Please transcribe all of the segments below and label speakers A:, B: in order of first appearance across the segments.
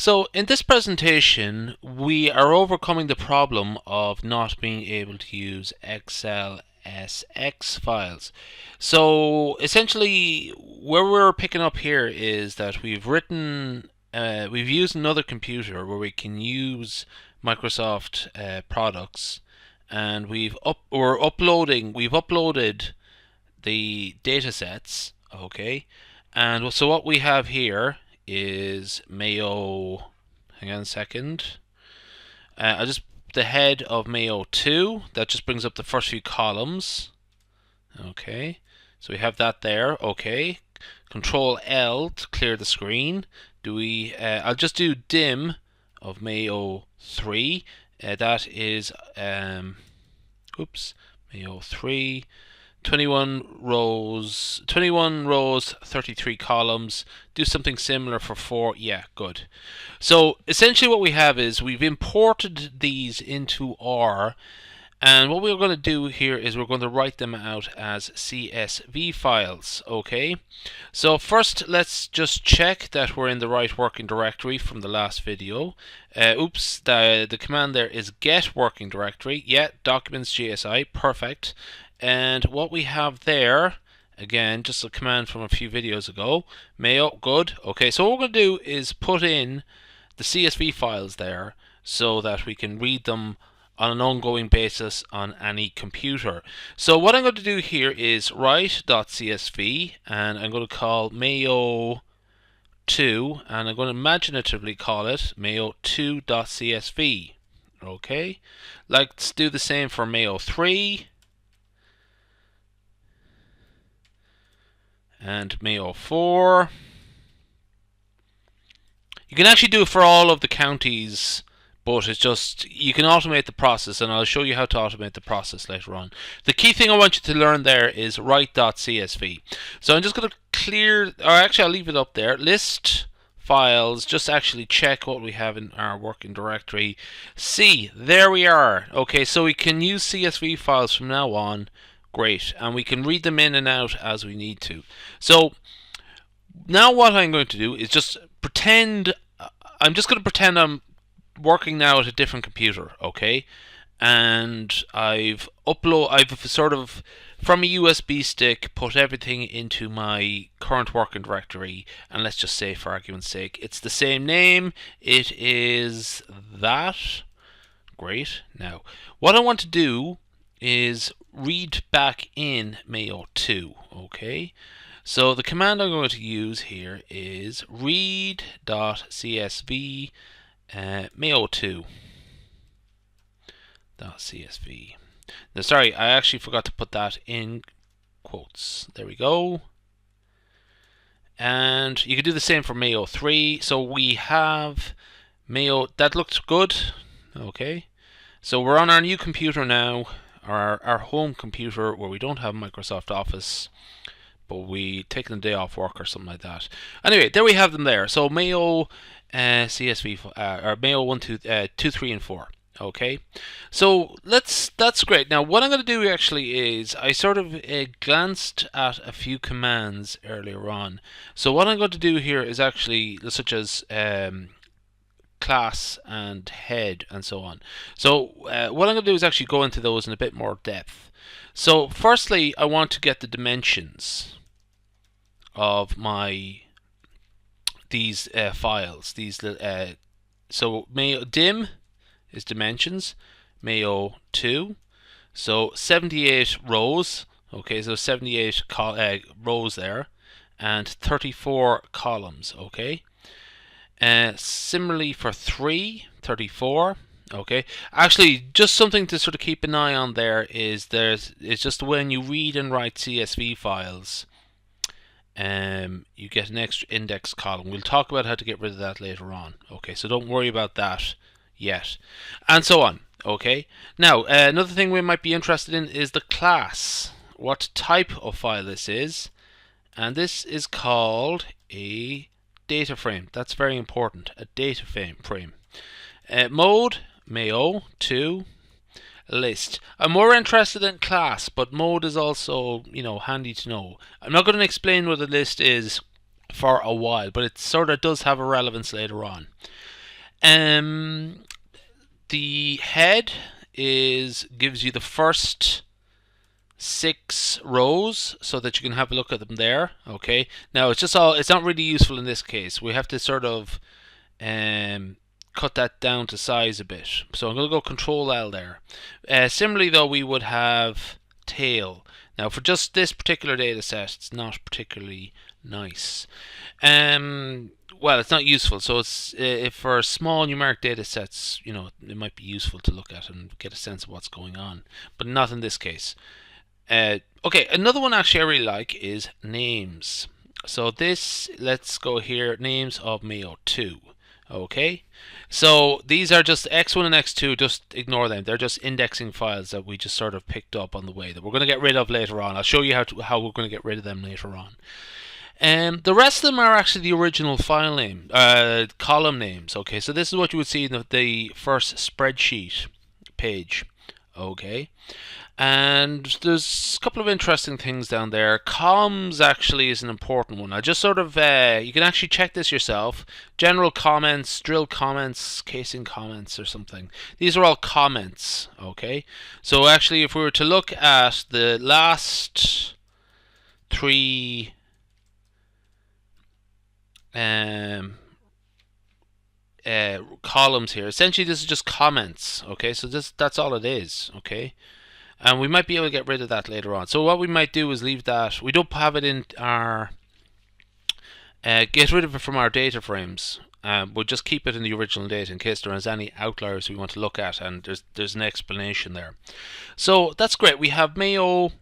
A: So in this presentation, we are overcoming the problem of not being able to use Excel SX files. So essentially, where we're picking up here is that we've used another computer where we can use Microsoft products, and we've uploaded the data sets, okay? And so what we have here is Mayo, hang on a second, the head of Mayo 2, that just brings up the first few columns, okay? So we have that there, okay? Control L to clear the screen. I'll just do dim of Mayo 3, that is, Mayo 3, 21 rows, 33 columns. Do something similar for 4. Yeah, good. So essentially what we have is we've imported these into R, and what we're going to do here is we're going to write them out as CSV files, okay? So first let's just check that we're in the right working directory from the last video. The command there is get working directory. Yeah, documents GSI, perfect. And what we have there, again, just a command from a few videos ago, Mayo, good. Okay, so what we're going to do is put in the CSV files there so that we can read them on an ongoing basis on any computer. So what I'm going to do here is write.csv, and I'm going to call Mayo 2, and I'm going to imaginatively call it Mayo2.csv. Okay, let's do the same for Mayo 3. And Mayo 4. You can actually do it for all of the counties, but it's just, you can automate the process, and I'll show you how to automate the process later on. The key thing I want you to learn there is write.csv. So I'm just going to clear, or actually I'll leave it up there, list files, just actually check what we have in our working directory. See, there we are. Okay, so we can use CSV files from now on. Great, and we can read them in and out as we need to. So now what I'm going to do is just pretend, I'm working now at a different computer, okay? And I've sort of, from a USB stick, put everything into my current working directory, and let's just say, for argument's sake, it's the same name. It is that. Great. Now, what I want to do is read back in Mayo 2, okay? So the command I'm going to use here is read.csv Mayo2.csv. Now, sorry, I actually forgot to put that in quotes. There we go. And you can do the same for Mayo 3. So we have Mayo, that looks good, okay? So we're on our new computer now, our home computer, where we don't have Microsoft Office, but we take the day off work or something like that. Anyway, there we have them there. So Mayo CSV or Mayo 1, 2, 3, and 4. Okay, so that's great. Now what I'm going to do actually is I sort of glanced at a few commands earlier on. So what I'm going to do here is actually, such as class and head and so on. So what I'm going to do is actually go into those in a bit more depth. So firstly, I want to get the dimensions of these files. So Mayo dim is dimensions, Mayo 2. So 78 rows. Okay, so 78 rows there, and 34 columns. Okay. Similarly for 3, 34. Okay, actually, just something to sort of keep an eye on there is it's just when you read and write CSV files, you get an extra index column. We'll talk about how to get rid of that later on. Okay, so don't worry about that yet, and so on. Okay, now another thing we might be interested in is the class, what type of file this is, and this is called a data frame. That's very important, a data frame. Mode, Mayo 2, list. I'm more interested in class, but mode is also, handy to know. I'm not going to explain what a list is for a while, but it sort of does have a relevance later on. The head gives you the first 6 rows so that you can have a look at them there. Okay, now it's not really useful in this case. We have to sort of cut that down to size a bit. So I'm going to go Control L there. Similarly though, we would have tail. Now for just this particular data set, it's not particularly nice. Well, it's not useful. So it's if for small numeric data sets, it might be useful to look at and get a sense of what's going on, but not in this case. Okay, another one actually I really like is names. So let's go here, names of Mayo 2. Okay, so these are just x1 and x2, just ignore them. They're just indexing files that we just sort of picked up on the way that we're going to get rid of later on. I'll show you how we're going to get rid of them later on. The rest of them are actually the original file name, column names. Okay, so this is what you would see in the first spreadsheet page. Okay, and there's a couple of interesting things down there. Comms actually is an important one. I just sort of you can actually check this yourself. General comments, drill comments, casing comments, or something. These are all comments. Okay, so actually, if we were to look at the last 3 columns here, essentially this is just comments. Okay, so that's all it is. Okay, and we might be able to get rid of that later on. So what we might do is leave that. We don't have it in our get rid of it from our data frames. We'll just keep it in the original data in case there is any outliers we want to look at, and there's an explanation there. So that's great. We have Mayo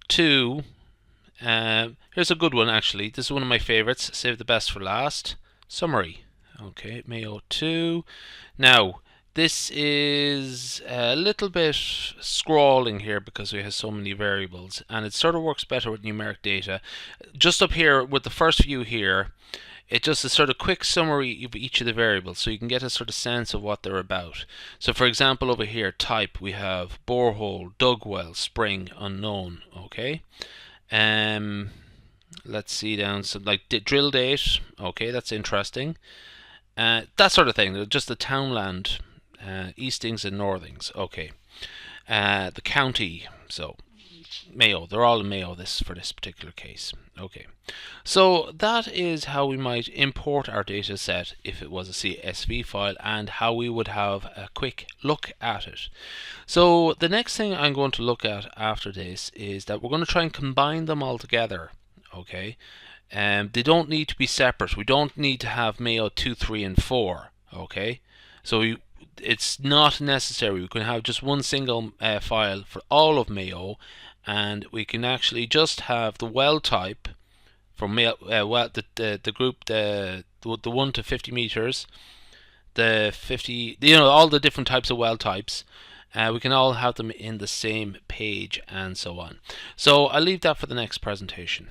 A: 2. Here's a good one actually. This is one of my favorites. Save the best for last. Summary. Okay, Mayo 2. Now, this is a little bit scrolling here because we have so many variables, and it sort of works better with numeric data. Just up here with the first view here, it just a sort of quick summary of each of the variables, so you can get a sort of sense of what they're about. So for example, over here, type, we have borehole, dug well, spring, unknown. Okay. Let's see down some like drill date. Okay, that's interesting. That sort of thing. Just the townland, eastings and northings. Okay. The county. So Mayo. They're all in Mayo for this particular case. Okay. So that is how we might import our data set if it was a CSV file, and how we would have a quick look at it. So the next thing I'm going to look at after this is that we're going to try and combine them all together. Okay. They don't need to be separate. We don't need to have Mayo 2, 3, and 4. Okay. So it's not necessary. We can have just one single file for all of Mayo, and we can actually just have the well type for Mayo, the group, the 1 to 50 meters, the 50, all the different types of well types. We can all have them in the same page and so on. So I'll leave that for the next presentation.